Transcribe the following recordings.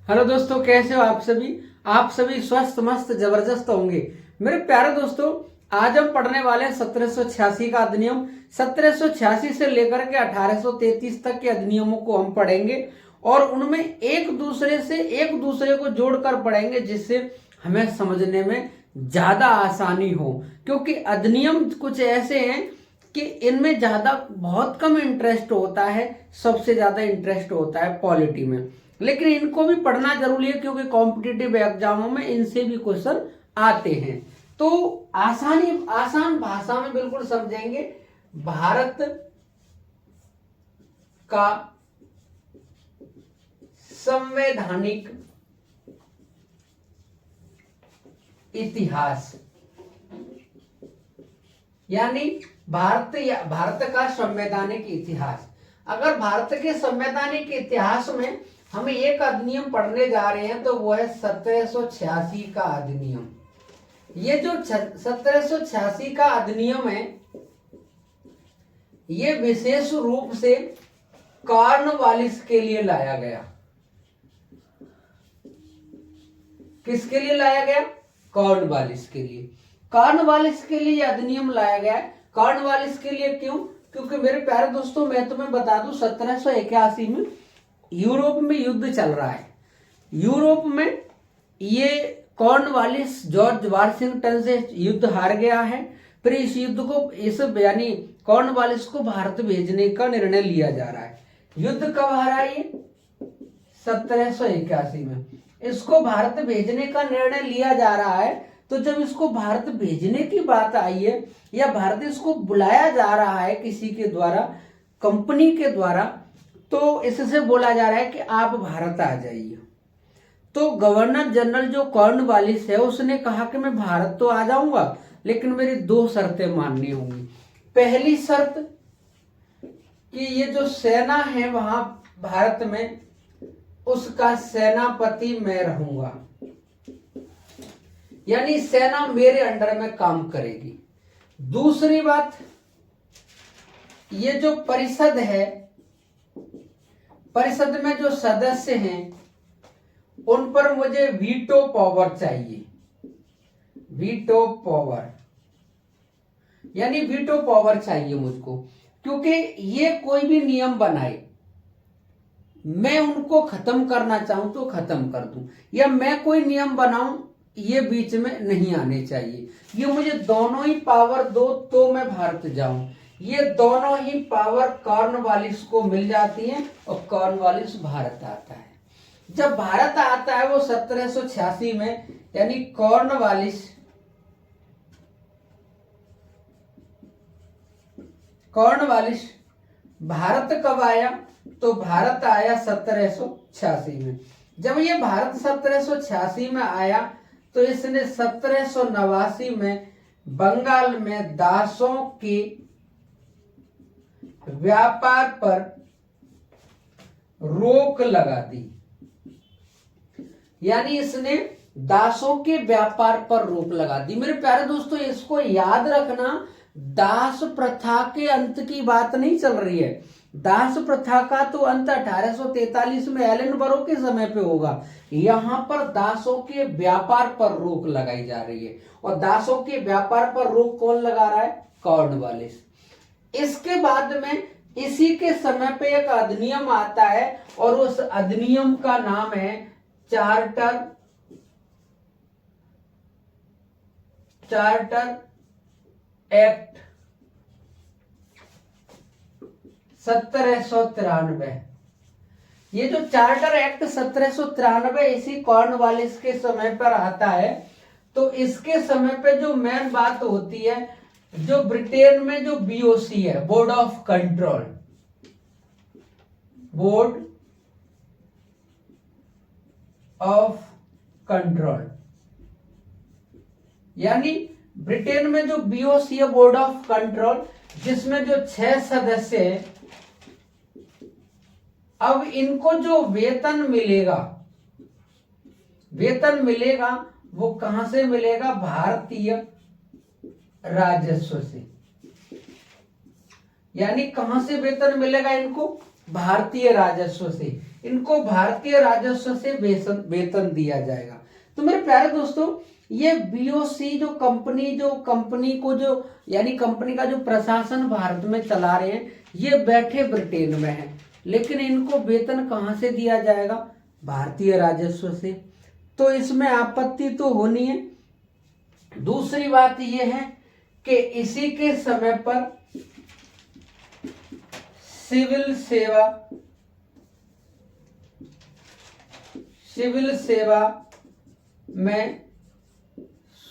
Hello दोस्तों, कैसे हो आप सभी। आप सभी स्वस्थ मस्त जबरदस्त होंगे। मेरे प्यारे दोस्तों, आज हम पढ़ने वाले हैं 1786 का अधिनियम। 1786 से लेकर के 1833 तक के अधिनियमों को हम पढ़ेंगे और उनमें एक दूसरे को जोड़कर पढ़ेंगे, जिससे हमें समझने में ज्यादा आसानी हो। क्योंकि अधिनियम कुछ ऐसे हैं कि इनमें ज्यादा बहुत कम इंटरेस्ट होता है, सबसे ज्यादा इंटरेस्ट होता है पॉलिटी में। लेकिन इनको भी पढ़ना जरूरी है, क्योंकि कॉम्पिटिटिव एग्जामों में इनसे भी क्वेश्चन आते हैं। तो आसान भाषा में बिल्कुल समझेंगे। भारत का संवैधानिक इतिहास, यानी भारत का संवैधानिक इतिहास। अगर भारत के संवैधानिक इतिहास में हम एक अधिनियम पढ़ने जा रहे हैं तो वो है 1786 का अधिनियम। ये जो 1786 का अधिनियम है, ये विशेष रूप से कॉर्नवालिस के लिए लाया गया। किसके लिए लाया गया? कॉर्नवालिस के लिए। कॉर्नवालिस के लिए अधिनियम लाया गया है। कॉर्नवालिस के लिए क्यों? क्योंकि मेरे प्यारे दोस्तों, मैं तुम्हें बता दूं, 1781 में यूरोप में युद्ध चल रहा है। यूरोप में ये कॉर्नवालिस जॉर्ज वाशिंगटन से युद्ध हार गया है। फिर इस युद्ध को यानी कॉर्नवालिस को भारत भेजने का निर्णय लिया जा रहा है। युद्ध कब हारा? ये 1781 में इसको भारत भेजने का निर्णय लिया जा रहा है। तो जब इसको भारत भेजने की बात आई है, या भारत इसको बुलाया जा रहा है किसी के द्वारा, कंपनी के द्वारा, तो इससे बोला जा रहा है कि आप भारत आ जाइए। तो गवर्नर जनरल जो कॉर्नवालिस है, उसने कहा कि मैं भारत तो आ जाऊंगा, लेकिन मेरी दो शर्तें माननी होंगी। पहली शर्त कि ये जो सेना है वहां भारत में, उसका सेनापति मैं रहूंगा, यानी सेना मेरे अंडर में काम करेगी। दूसरी बात, ये जो परिषद है, परिषद में जो सदस्य हैं उन पर मुझे वीटो पावर चाहिए। वीटो पावर, यानी वीटो पावर चाहिए मुझको, क्योंकि ये कोई भी नियम बनाए, मैं उनको खत्म करना चाहूं तो खत्म कर दूं, या मैं कोई नियम बनाऊं, ये बीच में नहीं आने चाहिए। ये मुझे दोनों ही पावर दो तो मैं भारत जाऊं। ये दोनों ही पावर कॉर्नवालिस को मिल जाती हैं और कॉर्नवालिस भारत आता है। जब भारत आता है वो 1786 में, यानी कॉर्नवालिस भारत कब आया? तो भारत आया 1786 में। जब ये भारत 1786 में आया तो इसने 1789 में बंगाल में दासों के व्यापार पर रोक लगा दी। यानी इसने दासों के व्यापार पर रोक लगा दी। मेरे प्यारे दोस्तों, इसको याद रखना, दास प्रथा के अंत की बात नहीं चल रही है। दास प्रथा का तो अंत 1843 में एलन बरो के समय पे होगा। यहां पर दासों के व्यापार पर रोक लगाई जा रही है। और दासों के व्यापार पर रोक कौन लगा रहा है? कॉर्नवालिस। इसके बाद में इसी के समय पे एक अधिनियम आता है और उस अधिनियम का नाम है चार्टर एक्ट 1793। ये जो चार्टर एक्ट 1793 इसी कॉर्नवालिस के समय पर आता है। तो इसके समय पे जो मेन बात होती है, जो ब्रिटेन में जो बीओसी है, बोर्ड ऑफ कंट्रोल, यानी ब्रिटेन में जो बीओसी है, बोर्ड ऑफ कंट्रोल, जिसमें जो 6 सदस्य हैं, अब इनको जो वेतन मिलेगा वो कहां से मिलेगा? भारतीय राजस्व से। यानी कहां से वेतन मिलेगा इनको? भारतीय राजस्व से। इनको भारतीय राजस्व से वेतन दिया जाएगा। तो मेरे प्यारे दोस्तों, ये बीओसी जो कंपनी को जो यानी कंपनी का जो प्रशासन भारत में चला रहे हैं, ये बैठे ब्रिटेन में है, लेकिन इनको वेतन कहां से दिया जाएगा? भारतीय राजस्व से। तो इसमें आपत्ति तो होनी है। दूसरी बात यह है कि इसी के समय पर सिविल सेवा में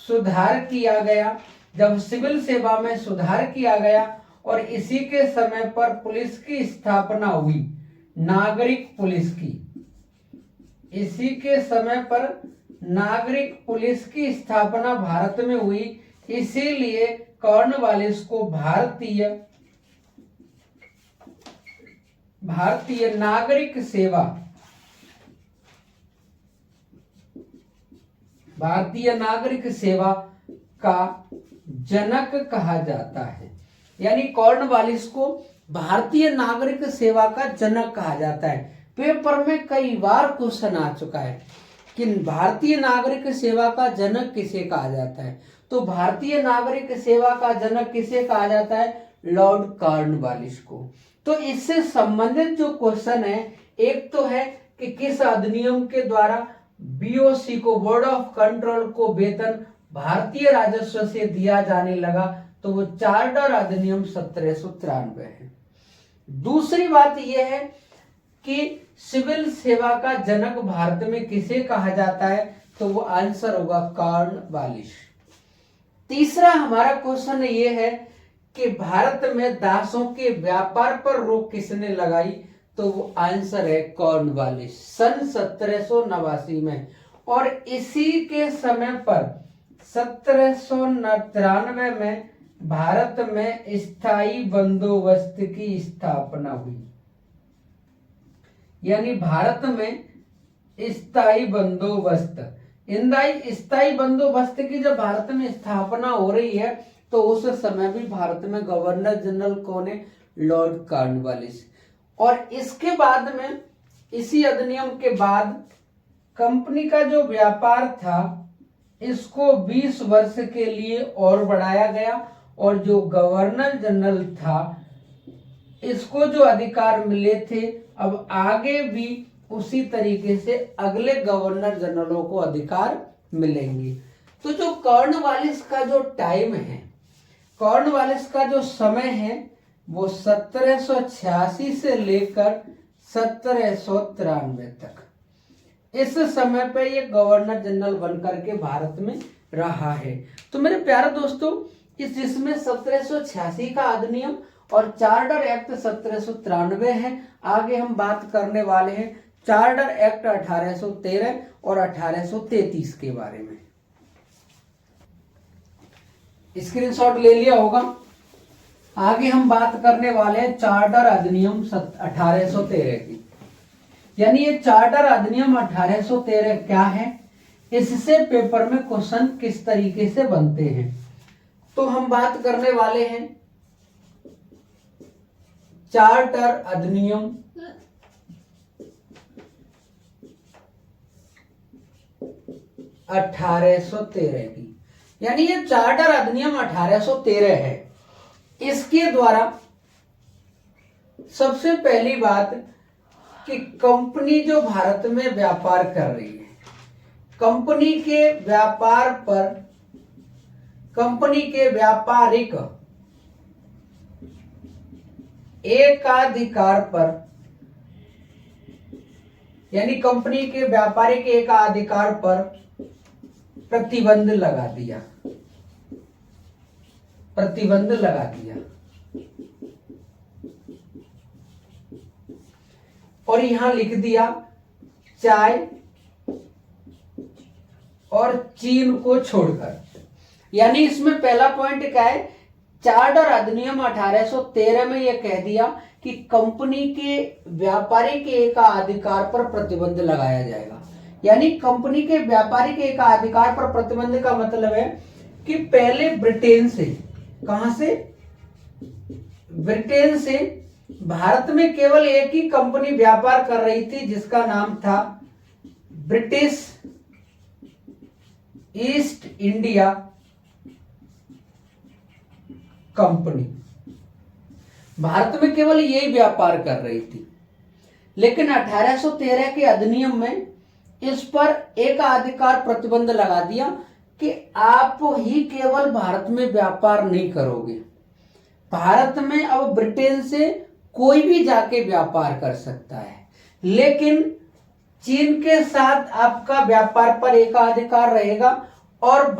सुधार किया गया। जब सिविल सेवा में सुधार किया गया और इसी के समय पर पुलिस की स्थापना हुई, नागरिक पुलिस की। इसी के समय पर नागरिक पुलिस की स्थापना भारत में हुई, इसीलिए कॉर्नवालिस को भारतीय नागरिक सेवा का जनक कहा जाता है। यानी कॉर्नवालिस को भारतीय नागरिक सेवा का जनक कहा जाता है। पेपर में कई बार क्वेश्चन आ चुका है कि भारतीय नागरिक सेवा का जनक किसे कहा जाता है। तो भारतीय नागरिक सेवा का जनक किसे कहा जाता है? लॉर्ड कॉर्नवालिस को। तो इससे संबंधित जो क्वेश्चन है, एक तो है कि किस अधिनियम के द्वारा बीओसी को, बोर्ड ऑफ कंट्रोल को वेतन भारतीय राजस्व से दिया जाने लगा, तो वो चार्टर अधिनियम 1793 है। दूसरी बात यह है कि सिविल सेवा का जनक भारत में किसे कहा जाता है, तो वो आंसर होगा कॉर्नवालिस। तीसरा हमारा क्वेश्चन ये है कि भारत में दासों के व्यापार पर रोक किसने लगाई, तो वो आंसर है कॉर्नवालिस, सन 1789 में। और इसी के समय पर 1793 में भारत में स्थायी बंदोबस्त की स्थापना हुई। यानी भारत में स्थायी बंदोबस्त की जब भारत में स्थापना हो रही है, तो उस समय भी भारत में गवर्नर जनरल कौन है? Lord Cornwallis. और इसके बाद में, इसी अधिनियम के बाद, कंपनी का जो व्यापार था इसको 20 वर्ष के लिए और बढ़ाया गया, और जो गवर्नर जनरल था इसको जो अधिकार मिले थे, अब आगे भी उसी तरीके से अगले गवर्नर जनरलों को अधिकार मिलेंगे। तो जो कॉर्नवालिस का जो टाइम है, कॉर्नवालिस का जो समय है, वो 1786 से लेकर 1793 तक, इस समय पे ये गवर्नर जनरल बनकर के भारत में रहा है। तो मेरे प्यारे दोस्तों, जिसमें 1786 का अधिनियम और चार्टर एक्ट 1793 है। आगे हम बात करने वाले हैं चार्टर एक्ट 1813 और 1833 के बारे में। स्क्रीनशॉट ले लिया होगा। आगे हम बात करने वाले हैं चार्टर अधिनियम 1813 की। यानी ये चार्टर अधिनियम 1813 क्या है, इससे पेपर में क्वेश्चन किस तरीके से बनते हैं, तो हम बात करने वाले हैं चार्टर अधिनियम 1813 की। यानी ये चार्टर अधिनियम 1813 है। इसके द्वारा सबसे पहली बात कि कंपनी जो भारत में व्यापार कर रही है, कंपनी के व्यापारिक एकाधिकार पर, यानी कंपनी के व्यापारिक एकाधिकार पर प्रतिबंध लगा दिया। और यहां लिख दिया चाय और चीन को छोड़कर। यानी इसमें पहला पॉइंट क्या है, चार्टर अधिनियम 1813 में यह कह दिया कि कंपनी के व्यापारिक एकाधिकार पर प्रतिबंध लगाया जाएगा। यानी कंपनी के व्यापारिक एकाधिकार पर प्रतिबंध का मतलब है कि पहले ब्रिटेन से, कहां से? ब्रिटेन से भारत में केवल एक ही कंपनी व्यापार कर रही थी जिसका नाम था British east India company. Bharat में केवल यही व्यापार कर रही थी, लेकिन 1813 के अधिनियम में इस पर एकाधिकार प्रतिबंध लगा दिया कि आप ही केवल भारत में व्यापार नहीं करोगे, भारत में अब ब्रिटेन से कोई भी जाके व्यापार कर सकता है, लेकिन चीन के साथ आपका व्यापार पर एकाधिकार रहेगा और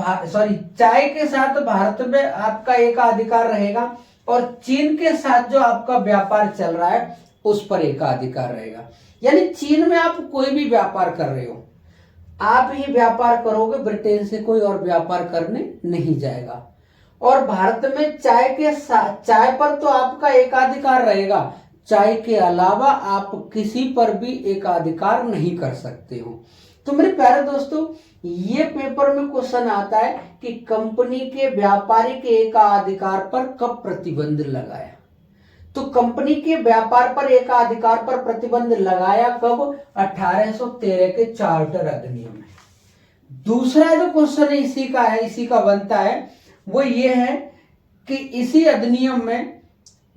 चाय के साथ भारत में आपका एकाधिकार रहेगा और चीन के साथ जो आपका व्यापार चल रहा है उस पर एकाधिकार रहेगा। यानी चीन में आप कोई भी व्यापार कर रहे हो, आप ही व्यापार करोगे, ब्रिटेन से कोई और व्यापार करने नहीं जाएगा। और भारत में चाय पर तो आपका एकाधिकार रहेगा, चाय के अलावा आप किसी पर भी एकाधिकार नहीं कर सकते हो। तो मेरे प्यारे दोस्तों, ये पेपर में क्वेश्चन आता है कि कंपनी के व्यापारिक एकाधिकार पर कब प्रतिबंध लगाया। तो कंपनी के व्यापार पर एकाधिकार पर प्रतिबंध लगाया कब? 1813 के चार्टर अधिनियम में। दूसरा जो क्वेश्चन इसी का बनता है वो ये है कि इसी अधिनियम में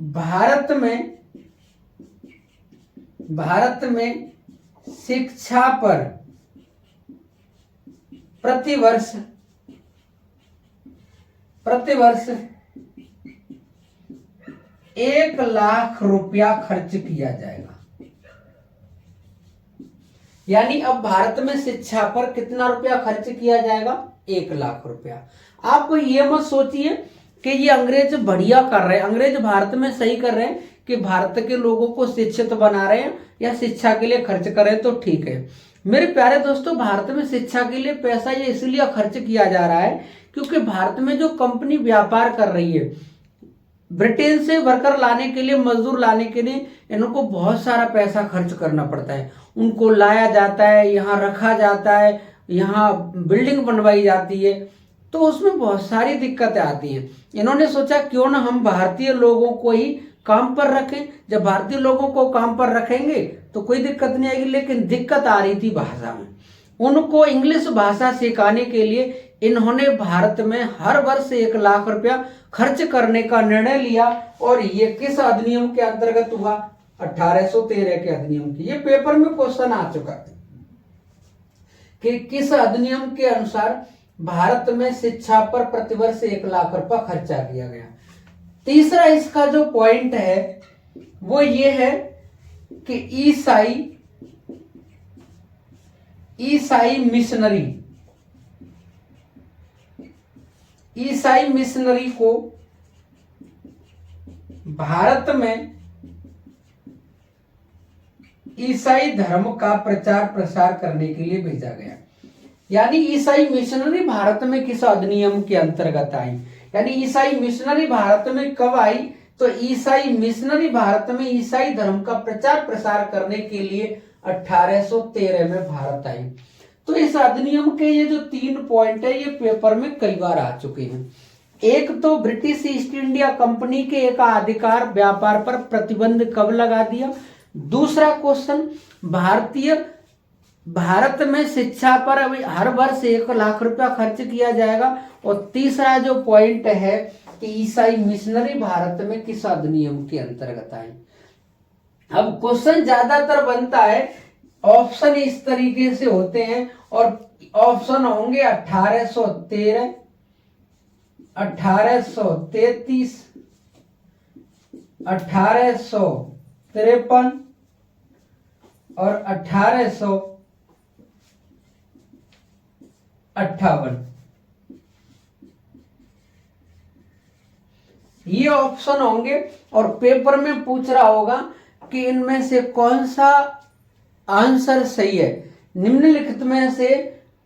भारत में शिक्षा पर प्रतिवर्ष 1 लाख रुपया खर्च किया जाएगा। यानी अब भारत में शिक्षा पर कितना रुपया खर्च किया जाएगा? 1 लाख रुपया। आप ये मत सोचिए कि ये अंग्रेज बढ़िया कर रहे हैं, अंग्रेज भारत में सही कर रहे हैं कि भारत के लोगों को शिक्षित बना रहे हैं या शिक्षा के लिए खर्च कर रहे हैं, तो ठीक है। मेरे प्यारे दोस्तों, भारत में शिक्षा के लिए पैसा ये इसलिए खर्च किया जा रहा है क्योंकि भारत में जो कंपनी व्यापार कर रही है, ब्रिटेन से वर्कर लाने के लिए, मजदूर लाने के लिए इनको बहुत सारा पैसा खर्च करना पड़ता है। उनको लाया जाता है, यहाँ रखा जाता है, यहाँ बिल्डिंग बनवाई जाती है, तो उसमें बहुत सारी दिक्कतें आती हैं। इन्होंने सोचा क्यों ना हम भारतीय लोगों को ही काम पर रखें। जब भारतीय लोगों को काम पर रखेंगे तो कोई दिक्कत नहीं आएगी, लेकिन दिक्कत आ रही थी भाषा में। उनको इंग्लिश भाषा सिखाने के लिए इन्होंने भारत में हर वर्ष 1 लाख रुपया खर्च करने का निर्णय लिया। और ये किस अधिनियम के अंतर्गत हुआ? 1813 के अधिनियम की। ये पेपर में क्वेश्चन आ चुका है कि किस अधिनियम के अनुसार भारत में शिक्षा पर प्रतिवर्ष 1 लाख रुपया खर्चा किया गया। तीसरा इसका जो पॉइंट है वो ये है कि ईसाई मिशनरी को भारत में ईसाई धर्म का प्रचार प्रसार करने के लिए भेजा गया। यानी ईसाई मिशनरी भारत में किस अधिनियम के अंतर्गत आई? यानी ईसाई मिशनरी भारत में कब आई? तो ईसाई मिशनरी भारत में ईसाई धर्म का प्रचार प्रसार करने के लिए 1813 में भारत आई। तो इस अधिनियम के ये जो 3 पॉइंट है ये पेपर में कई बार आ चुके हैं। एक तो ब्रिटिश ईस्ट इंडिया कंपनी के एकाधिकार व्यापार पर प्रतिबंध कब लगा दिया। दूसरा क्वेश्चन, भारत में शिक्षा पर अभी हर वर्ष 1 लाख रुपया खर्च किया जाएगा। और तीसरा जो पॉइंट है कि ईसाई मिशनरी भारत में किस अधिनियम के अंतर्गत आए। अब क्वेश्चन ज्यादातर बनता है, ऑप्शन इस तरीके से होते हैं और ऑप्शन होंगे 1813, 1833, 1853 और 1858। ये ऑप्शन होंगे और पेपर में पूछ रहा होगा कि इनमें से कौन सा आंसर सही है। निम्नलिखित में से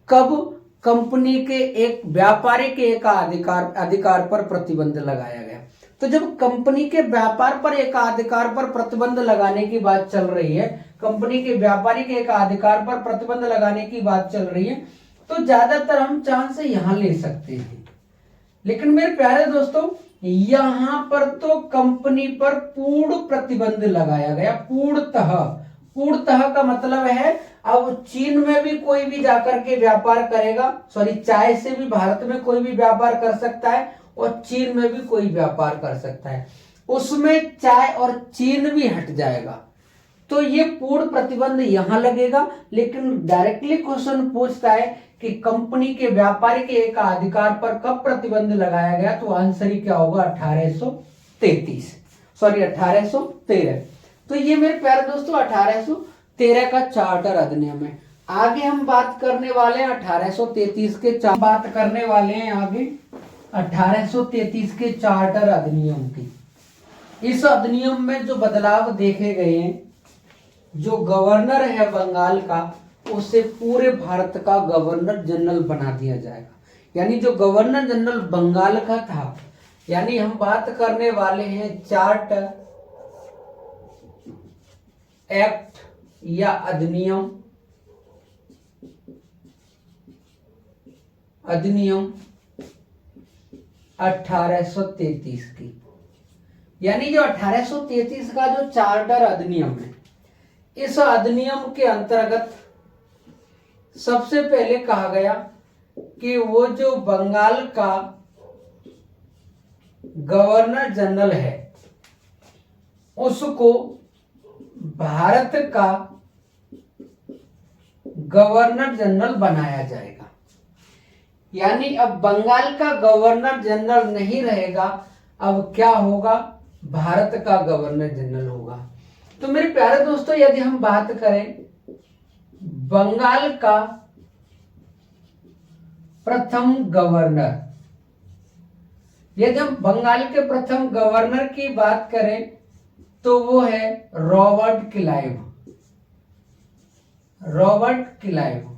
कब कंपनी के एक व्यापारी के अधिकार पर प्रतिबंध लगाया गया। तो जब कंपनी के व्यापार पर एकाधिकार पर प्रतिबंध लगाने की बात चल रही है, कंपनी के व्यापारी के एकाधिकार पर प्रतिबंध लगाने की बात चल रही है, तो ज्यादातर हम चांस यहां ले सकते हैं। लेकिन मेरे प्यारे दोस्तों, यहां पर तो कंपनी पर पूर्ण प्रतिबंध लगाया गया, पूर्णतः। पूर्णतः का मतलब है अब चीन में भी कोई भी जाकर के व्यापार करेगा, सॉरी चाय से भी भारत में कोई भी व्यापार कर सकता है और चीन में भी कोई व्यापार कर सकता है, उसमें चाय और चीन भी हट जाएगा। तो ये पूर्ण प्रतिबंध यहां लगेगा। लेकिन डायरेक्टली क्वेश्चन पूछता है कि कंपनी के व्यापारिक एकाधिकार पर कब प्रतिबंध लगाया गया, तो आंसर ही क्या होगा, 1833, सॉरी 1813। तो ये मेरे प्यारे दोस्तों 1813 का चार्टर अधिनियम है। आगे हम बात करने वाले हैं 1833 के बात करने वाले हैं आगे 1833 के चार्टर अधिनियम की। इस अधिनियम में जो बदलाव देखे गए हैं, जो गवर्नर है बंगाल का, उसे पूरे भारत का गवर्नर जनरल बना दिया जाएगा। यानी जो गवर्नर जनरल बंगाल का था, यानी हम बात करने वाले हैं चार्टर एक्ट या अधिनियम 1833 की। यानी जो 1833 का जो चार्टर अधिनियम है, इस अधिनियम के अंतर्गत सबसे पहले कहा गया कि वो जो बंगाल का गवर्नर जनरल है उसको भारत का गवर्नर जनरल बनाया जाएगा। यानी अब बंगाल का गवर्नर जनरल नहीं रहेगा, अब क्या होगा, भारत का गवर्नर जनरल होगा। तो मेरे प्यारे दोस्तों यदि हम बात करें बंगाल का प्रथम गवर्नर, यदि हम बंगाल के प्रथम गवर्नर की बात करें तो वो है Robert Clive. Robert Clive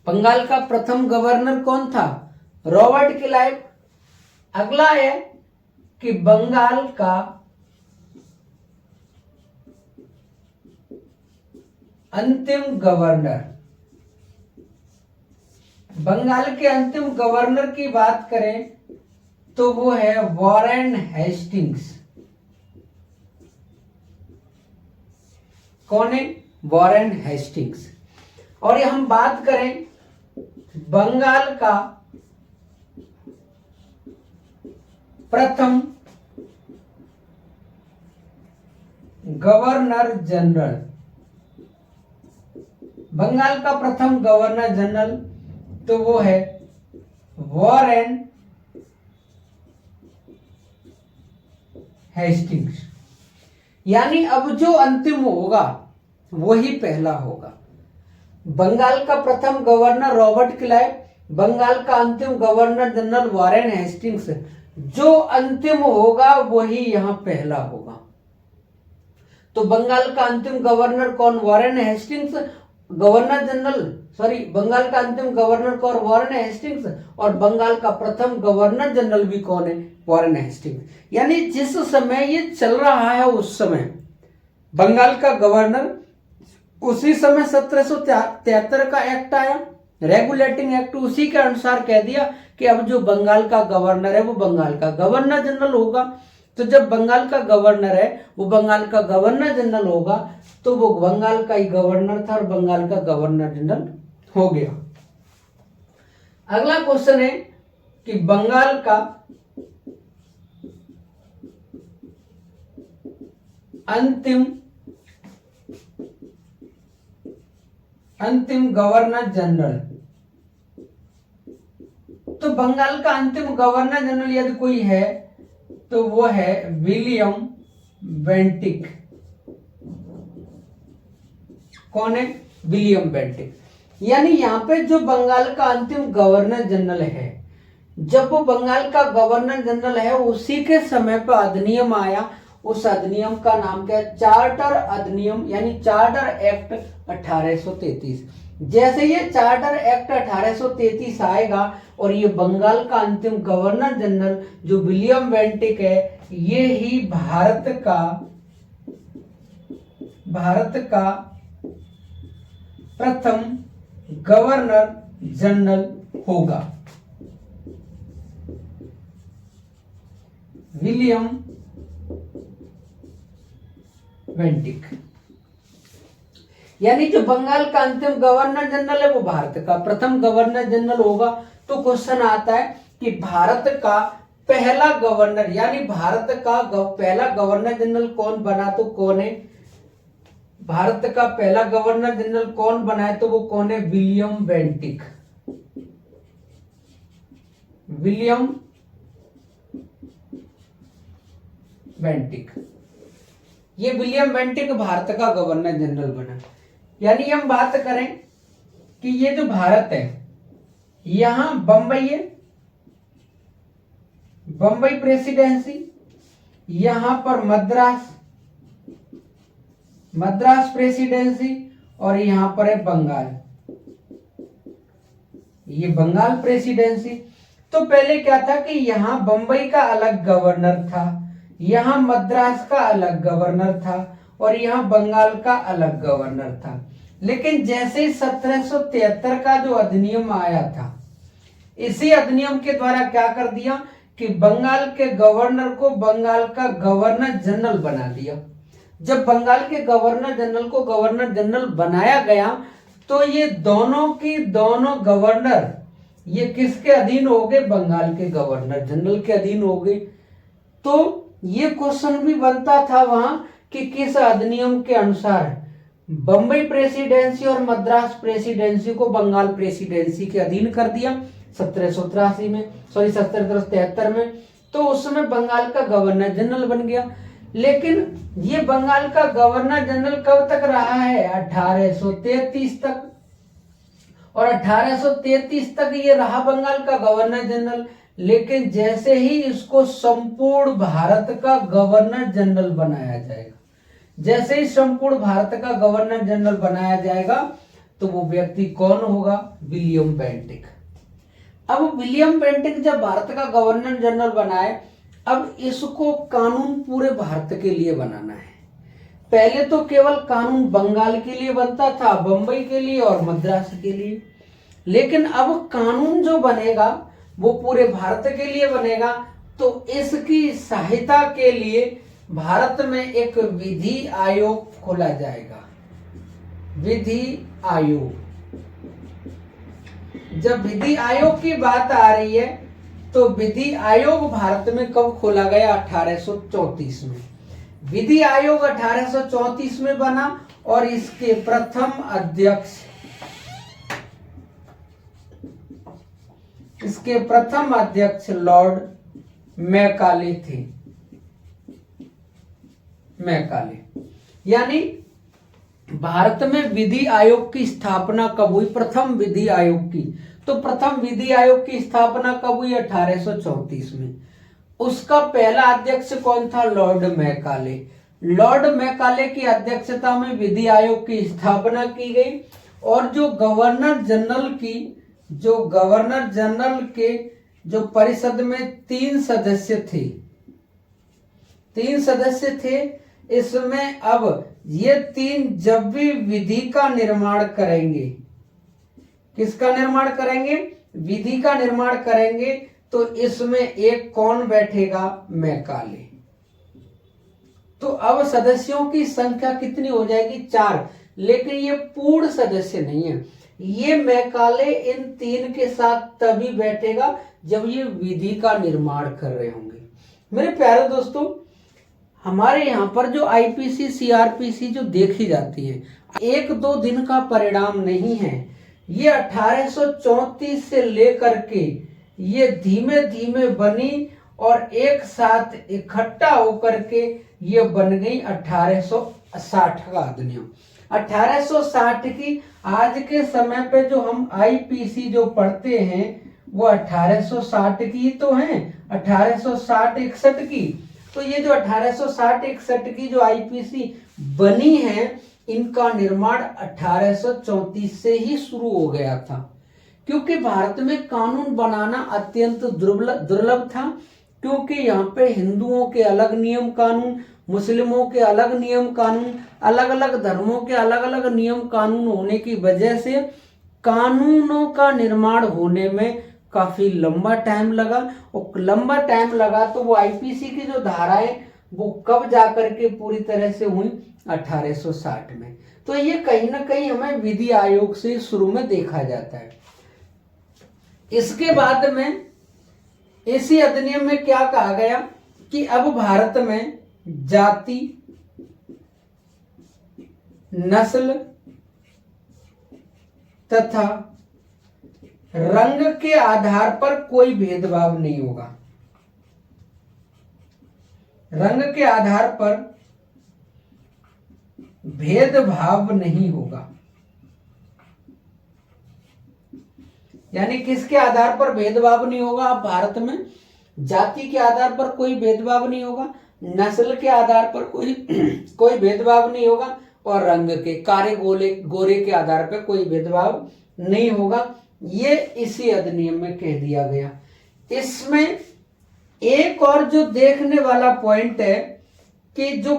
Bengal का प्रथम गवर्नर कौन था, रॉबर्ट क्लाइव। अगला है कि बंगाल का अंतिम गवर्नर, बंगाल के अंतिम गवर्नर की बात करें तो वो है वॉरेन हेस्टिंग्स। कौन है, वॉरेन हेस्टिंग्स। और ये हम बात करें बंगाल का प्रथम गवर्नर जनरल, बंगाल का प्रथम गवर्नर जनरल तो वो है वॉरेन हेस्टिंग्स। यानी अब जो अंतिम होगा वही पहला होगा। बंगाल का प्रथम गवर्नर रॉबर्ट क्लाइव, बंगाल का अंतिम गवर्नर जनरल वॉरेन हेस्टिंग्स, जो अंतिम होगा वही यहां पहला होगा। तो बंगाल का अंतिम गवर्नर कौन, Warren Hastings, governor general, sorry Bengal का अंतिम गवर्नर कौन, वॉरेन हेस्टिंग्स, और बंगाल का प्रथम गवर्नर जनरल भी कौन है, वॉरेन हेस्टिंग्स। यानी जिस समय ये चल रहा है उस समय बंगाल का गवर्नर, उसी समय 1773 का एक्ट आया, रेगुलेटिंग एक्ट, उसी के अनुसार कह दिया कि अब जो बंगाल का गवर्नर है वो बंगाल का गवर्नर जनरल होगा। तो जब बंगाल का गवर्नर है वो बंगाल का गवर्नर जनरल होगा, तो वो बंगाल का ही गवर्नर था और बंगाल का गवर्नर जनरल हो गया। अगला क्वेश्चन है कि बंगाल का अंतिम गवर्नर जनरल। तो बंगाल का अंतिम गवर्नर जनरल यदि कोई है तो वो है विलियम बेंटिक। कौन है, विलियम बेंटिक। यानी यहां पे जो बंगाल का अंतिम गवर्नर जनरल है, जब वो बंगाल का गवर्नर जनरल है उसी के समय पर अधिनियम आया। उस अधिनियम का नाम क्या है, चार्टर अधिनियम, यानी चार्टर एक्ट 1833। जैसे ये चार्टर एक्ट 1833 आएगा और ये बंगाल का अंतिम गवर्नर जनरल जो विलियम बेंटिक है, ये ही भारत का प्रथम गवर्नर जनरल होगा। William Bentinck. यानी जो बंगाल का अंतिम गवर्नर जनरल है वो भारत का प्रथम गवर्नर जनरल होगा। तो क्वेश्चन आता है कि भारत का पहला गवर्नर यानी भारत का पहला गवर्नर जनरल कौन बना, तो कौन है भारत का पहला गवर्नर जनरल कौन बना है, तो वो कौन है, विलियम बेंटिक। विलियम बेंटिक, ये विलियम बेंटिक भारत का गवर्नर जनरल बना। यानी हम बात करें कि ये जो भारत है, यहां बंबई है, बंबई प्रेसिडेंसी, यहां पर मद्रास प्रेसिडेंसी, और यहां पर है बंगाल, ये बंगाल प्रेसिडेंसी। तो पहले क्या था कि यहां बंबई का अलग गवर्नर था, यहां मद्रास का अलग गवर्नर था, और यहां बंगाल का अलग गवर्नर था। लेकिन जैसे 1773 का जो अधिनियम आया था, इसी अधिनियम के द्वारा क्या कर दिया कि बंगाल के गवर्नर को बंगाल का गवर्नर जनरल बना दिया। जब बंगाल के गवर्नर जनरल को गवर्नर जनरल बनाया गया तो ये दोनों गवर्नर ये किसके अधीन हो गए, बंगाल के गवर्नर जनरल के अधीन हो गए। तो ये क्वेश्चन भी बनता था वहां कि किस अधिनियम के अनुसार बंबई प्रेसिडेंसी और मद्रास प्रेसिडेंसी को बंगाल प्रेसिडेंसी के अधीन कर दिया 1783 में, 1773 में। तो उस समय बंगाल का गवर्नर जनरल बन गया। लेकिन ये बंगाल का गवर्नर जनरल कब तक रहा है, 1833 तक। और 1833 तक ये रहा बंगाल का गवर्नर जनरल। लेकिन जैसे ही इसको संपूर्ण भारत का गवर्नर जनरल बनाया जाएगा, जैसे ही संपूर्ण भारत का गवर्नर जनरल बनाया जाएगा, तो वो व्यक्ति कौन होगा, विलियम बेंटिक। अब विलियम बेंटिक जब भारत का गवर्नर जनरल बनाए, अब इसको कानून पूरे भारत के लिए बनाना है। पहले तो केवल कानून बंगाल के लिए बनता था, बंबई के लिए और मद्रास के लिए। लेकिन अब कानून जो बनेगा वो पूरे भारत के लिए बनेगा। तो इसकी सहायता के लिए भारत में एक विधि आयोग खोला जाएगा, विधि आयोग। जब विधि आयोग की बात आ रही है तो विधि आयोग भारत में कब खोला गया, 1834 में। विधि आयोग 1834 में बना और इसके प्रथम अध्यक्ष लॉर्ड मैकाले थे। मैकाले। यानी भारत में विधि आयोग की स्थापना कब हुई, प्रथम विधि आयोग की, तो प्रथम विधि आयोग की स्थापना कब हुई, 1834 में। उसका पहला अध्यक्ष कौन था, लॉर्ड मैकाले। लॉर्ड मैकाले की अध्यक्षता में विधि आयोग की स्थापना की गई। और जो गवर्नर जनरल के जो परिषद में 3 सदस्य थे, इसमें अब ये 3 जब भी विधि का निर्माण करेंगे, किसका निर्माण करेंगे, विधि का निर्माण करेंगे, तो इसमें एक कौन बैठेगा, मैकाले। तो अब सदस्यों की संख्या कितनी हो जाएगी, 4। लेकिन ये पूर्ण सदस्य नहीं है, ये मैकाले इन 3 के साथ तभी बैठेगा जब ये विधि का निर्माण कर रहे होंगे। मेरे प्यारे दोस्तों, हमारे यहाँ पर जो आईपीसी सीआरपीसी जो देखी जाती है, 1-2 दिन का परिणाम नहीं है। ये 1834 से लेकर के ये धीमे धीमे बनी और एक साथ इकट्ठा होकर के ये बन गई 1860 का अधिनियम। 1860 की आज के समय पे जो हम आईपीसी जो पढ़ते हैं वो 1860 की तो है, 1860-61 की। तो ये जो 1860-61 की जो आईपीसी बनी है, इनका निर्माण 1834 से ही शुरू हो गया था। क्योंकि भारत में कानून बनाना अत्यंत दुर्लभ था, क्योंकि यहाँ पे हिंदुओं के अलग नियम कानून, मुस्लिमों के अलग नियम कानून, अलग अलग धर्मों के अलग अलग नियम कानून होने की वजह से कानूनों का निर्माण होने में काफी लंबा टाइम लगा, और लंबा टाइम लगा तो वो आईपीसी की जो धाराएं वो कब जाकर के पूरी तरह से हुई, 1860 में। तो ये कहीं ना कहीं हमें विधि आयोग से शुरू में देखा जाता है। इसके बाद में इसी अधिनियम में क्या कहा गया कि अब भारत में जाति, नस्ल तथा रंग के आधार पर कोई भेदभाव नहीं होगा। रंग के आधार पर भेदभाव नहीं होगा, यानी किसके आधार पर भेदभाव नहीं होगा? अब भारत में जाति के आधार पर कोई भेदभाव नहीं होगा, नस्ल के आधार पर कोई भेदभाव नहीं होगा, और रंग के, काले गोरे के आधार पर कोई भेदभाव नहीं होगा। ये इसी अधिनियम में कह दिया गया। इसमें एक और जो देखने वाला पॉइंट है कि जो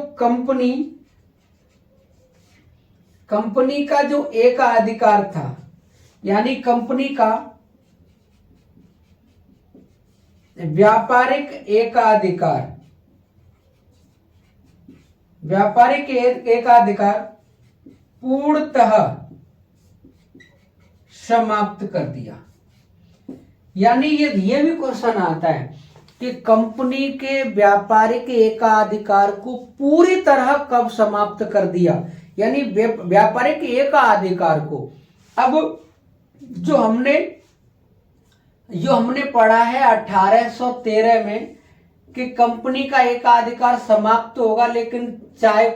कंपनी का जो एकाधिकार था, यानी कंपनी का व्यापारिक एकाधिकार पूर्णतः समाप्त कर दिया। यानी ये भी क्वेश्चन आता है कि कंपनी के व्यापारिक एकाधिकार को पूरी तरह कब समाप्त कर दिया, यानी व्यापारिक एकाधिकार को। अब जो हमने पढ़ा है 1813 में कि कंपनी का एकाधिकार समाप्त होगा, लेकिन चीन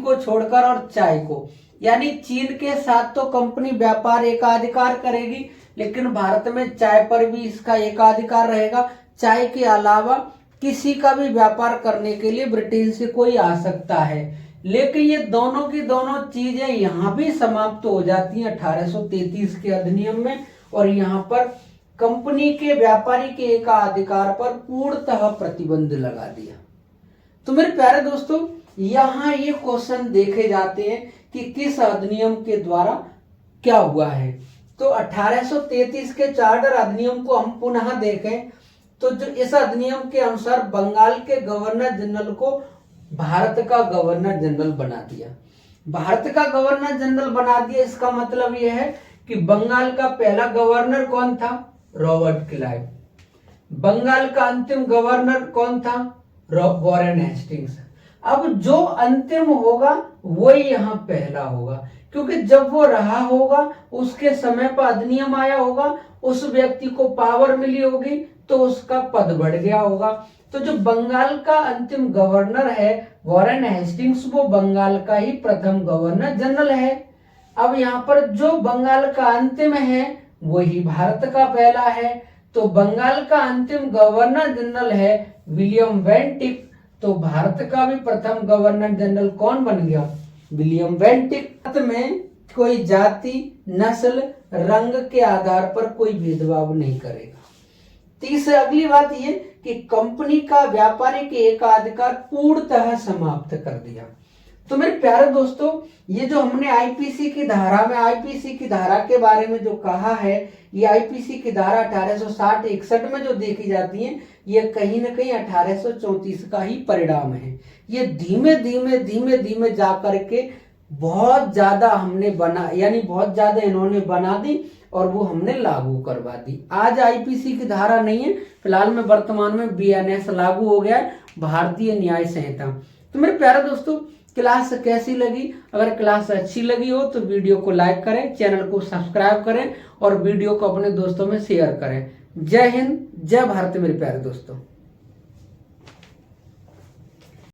को छोड़कर और चाय को, यानी चीन के साथ तो कंपनी व्यापार एकाधिकार करेगी, लेकिन भारत में चाय पर भी इसका एकाधिकार रहेगा। चाय के अलावा किसी का भी व्यापार करने के लिए ब्रिटेन से कोई आ सकता है, लेकिन ये दोनों की दोनों चीजें यहाँ भी समाप्त हो जाती हैं 1833 के अधिनियम में, और यहाँ पर कंपनी के व्यापारी के एकाधिकार पर पूर्णतः प्रतिबंध लगा दिया। तो मेरे प्यारे दोस्तों, यहाँ ये क्वेश्चन देखे जाते हैं कि किस अधिनियम के द्वारा क्या हुआ है। तो 1833 के चार्टर अधिनियम को हम पुनः देखें तो जो इस अधिनियम के अनुसार बंगाल के गवर्नर जनरल को भारत का गवर्नर जनरल बना दिया। भारत का गवर्नर जनरल बना दिया, इसका मतलब यह है कि बंगाल का पहला गवर्नर कौन था? Robert Clive. बंगाल का अंतिम गवर्नर कौन था? Warren Hastings. अब जो अंतिम होगा वही यहाँ पहला होगा, क्योंकि जब वो रहा होगा उसके समय पर अधिनियम आया होगा, उस व्यक्ति को पावर मिली होगी तो उसका पद बढ़ गया होगा। तो जो बंगाल का अंतिम गवर्नर है वॉरेन हेस्टिंग्स, वो बंगाल का ही प्रथम गवर्नर जनरल है। अब यहाँ पर जो बंगाल का अंतिम है वही भारत का पहला है। तो बंगाल का अंतिम गवर्नर जनरल है विलियम वेंटिक, तो भारत का भी प्रथम गवर्नर जनरल कौन बन गया? विलियम वेंटिक। भारत में कोई जाति, नस्ल, रंग के आधार पर कोई भेदभाव नहीं करेगा। तीसरी अगली बात ये कि कंपनी का व्यापारिक एकाधिकार पूर्णतः समाप्त कर दिया। तो मेरे प्यारे दोस्तों, ये जो हमने आईपीसी की धारा के बारे में जो कहा है, ये आईपीसी की धारा 1860-61 में जो देखी जाती है, ये कहीं ना कहीं 1834 का ही परिणाम है। ये धीमे धीमे जाकर के बहुत ज्यादा इन्होंने बना दी और वो हमने लागू करवा दी। आज आईपीसी की धारा नहीं है, फिलहाल में वर्तमान में बीएनएस लागू हो गया है, भारतीय न्याय संहिता। तो मेरे प्यारे दोस्तों, क्लास कैसी लगी? अगर क्लास अच्छी लगी हो तो वीडियो को लाइक करें, चैनल को सब्सक्राइब करें और वीडियो को अपने दोस्तों में शेयर करें। जय हिंद, जय भारत मेरे प्यारे दोस्तों।